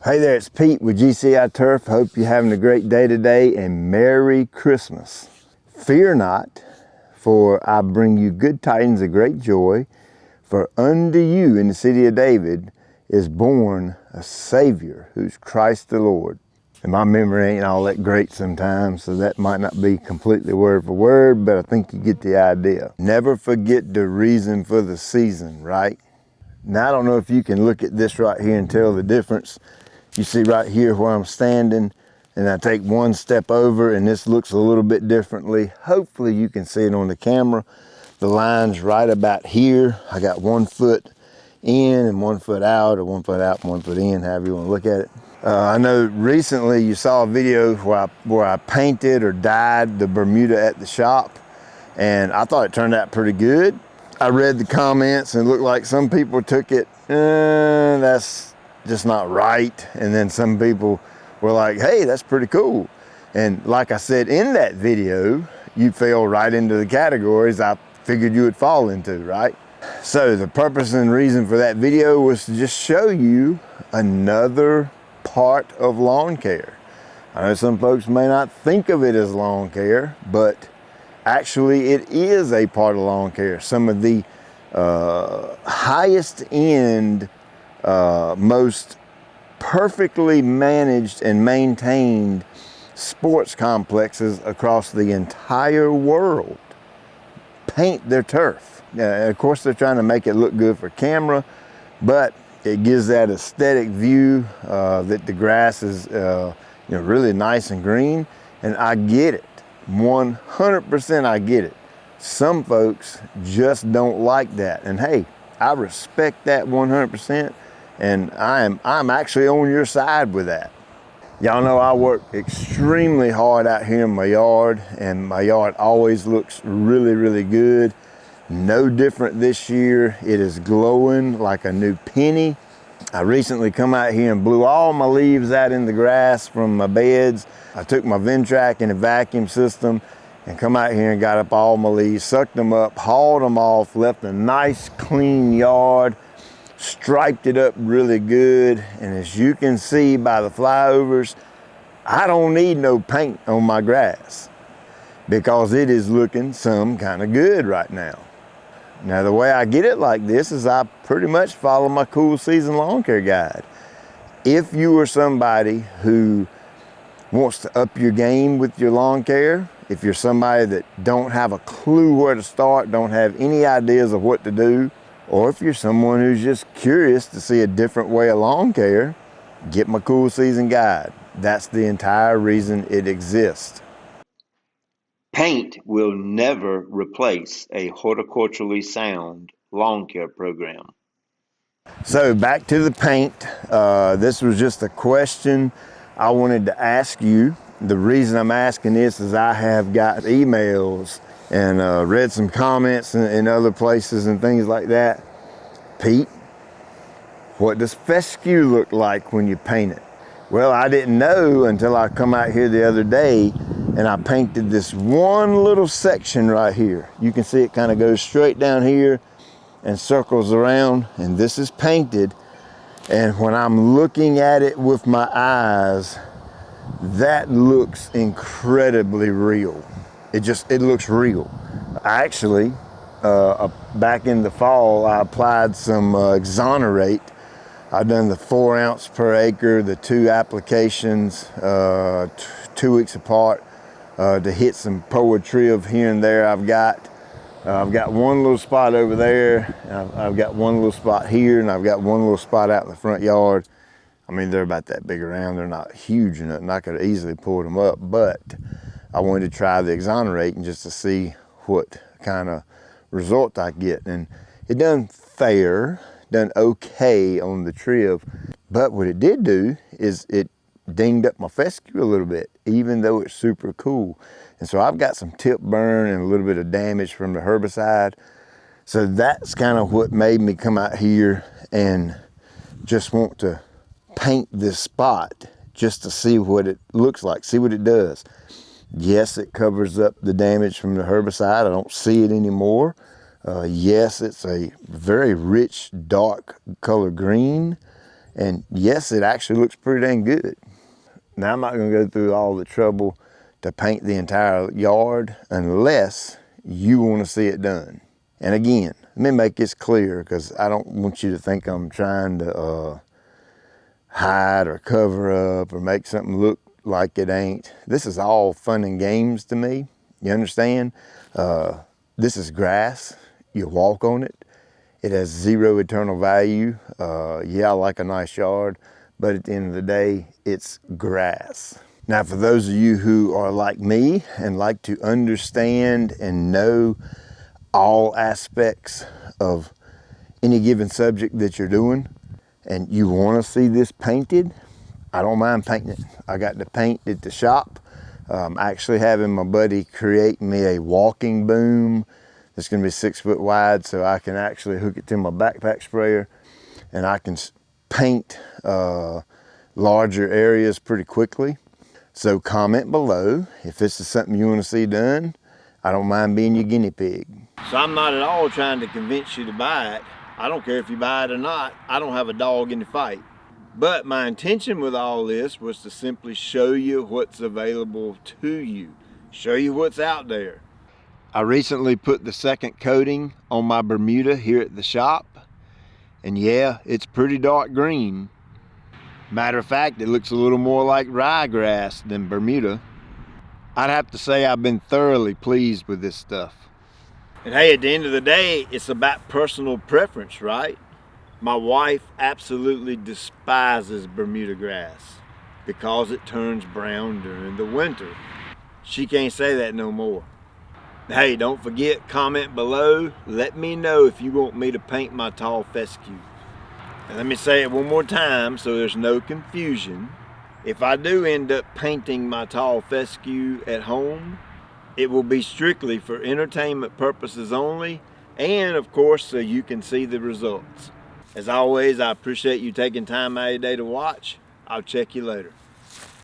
Hey there, it's Pete with GCI Turf. Hope you're having a great day today and Merry Christmas. Fear not, for I bring you good tidings of great joy. For unto you in the city of David is born a Savior, who's Christ the Lord. And my memory ain't all that great sometimes, so that might not be completely word for word, but I think you get the idea. Never forget the reason for the season, right? Now, I don't know if you can look at this right here and tell the difference. You see right here where I'm standing, and I take one step over and this looks a little bit differently. Hopefully you can see it on the camera. The line's right about here. I got 1 foot in and 1 foot out, or 1 foot out and 1 foot in, however you want to look at it. I know recently you saw a video where I painted or dyed the Bermuda at the shop, and I thought it turned out pretty good. I read the comments and it looked like some people took it, that's just not right. And then some people were like, hey, that's pretty cool. And like I said in that video, you fell right into the categories I figured you would fall into, right? So the purpose and reason for that video was to just show you another part of lawn care. I know some folks may not think of it as lawn care, but actually it is a part of lawn care. Some of the highest end, most perfectly managed and maintained sports complexes across the entire world paint their turf. Of course, they're trying to make it look good for camera, but it gives that aesthetic view that the grass is really nice and green. And I get it, 100% I get it. Some folks just don't like that, and hey, I respect that 100%. And I'm actually on your side with that. Y'all know I work extremely hard out here in my yard, and my yard always looks really, really good. No different this year. It is glowing like a new penny. I recently come out here and blew all my leaves out in the grass from my beds. I took my Ventrac and a vacuum system and come out here and got up all my leaves, sucked them up, hauled them off, left a nice clean yard, striped it up really good. And as you can see by the flyovers, I don't need no paint on my grass because it is looking some kind of good right now. Now, the way I get it like this is I pretty much follow my cool season lawn care guide. If you are somebody who wants to up your game with your lawn care, if you're somebody that don't have a clue where to start, don't have any ideas of what to do, or if you're someone who's just curious to see a different way of lawn care, get my cool season guide. That's the entire reason it exists. Paint will never replace a horticulturally sound lawn care program. So back to the paint. This was just a question I wanted to ask you. The reason I'm asking this is I have got emails and read some comments in other places and things like that. Pete, what does fescue look like when you paint it? Well, I didn't know until I come out here the other day and I painted this one little section right here. You can see it kind of goes straight down here and circles around, and this is painted. And when I'm looking at it with my eyes, that looks incredibly real. It looks real. Actually, back in the fall, I applied some Exonerate. I've done the 4 ounce per acre, the 2 applications, 2 weeks apart, to hit some poetry of here and there. I've got one little spot over there, I've got one little spot here, and I've got one little spot out in the front yard. I mean, they're about that big around. They're not huge enough, and I could easily pull them up, but I wanted to try the Exonerate and just to see what kind of result I get. And it done fair, done okay on the trim, but what it did do is it dinged up my fescue a little bit, even though it's super cool. And so I've got some tip burn and a little bit of damage from the herbicide. So that's kind of what made me come out here and just want to paint this spot just to see what it looks like, see what it does. Yes, it covers up the damage from the herbicide. I don't see it anymore. Yes, it's a very rich, dark color green. And yes, it actually looks pretty dang good. Now, I'm not gonna go through all the trouble to paint the entire yard unless you wanna see it done. And again, let me make this clear, because I don't want you to think I'm trying to hide or cover up or make something look like it ain't. This is all fun and games to me. You understand? This is grass. You walk on it. It has zero eternal value. Yeah, I like a nice yard, but at the end of the day, it's grass. Now, for those of you who are like me and like to understand and know all aspects of any given subject that you're doing, and you want to see this painted, I don't mind painting it. I got the paint at the shop. Actually having my buddy create me a walking boom that's going to be 6 foot wide, so I can actually hook it to my backpack sprayer and I can paint larger areas pretty quickly. So comment below if this is something you want to see done. I don't mind being your guinea pig. So I'm not at all trying to convince you to buy it. I don't care if you buy it or not. I don't have a dog in the fight. But my intention with all this was to simply show you what's available to you. Show you what's out there. I recently put the second coating on my Bermuda here at the shop. And yeah, it's pretty dark green. Matter of fact, it looks a little more like ryegrass than Bermuda. I'd have to say I've been thoroughly pleased with this stuff. And hey, at the end of the day, it's about personal preference, right? My wife absolutely despises Bermuda grass because it turns brown during the winter. She can't say that no more. Hey, don't forget, comment below. Let me know if you want me to paint my tall fescue. And let me say it one more time so there's no confusion. If I do end up painting my tall fescue at home, it will be strictly for entertainment purposes only, and of course so you can see the results. As always, I appreciate you taking time out of your day to watch. I'll check you later.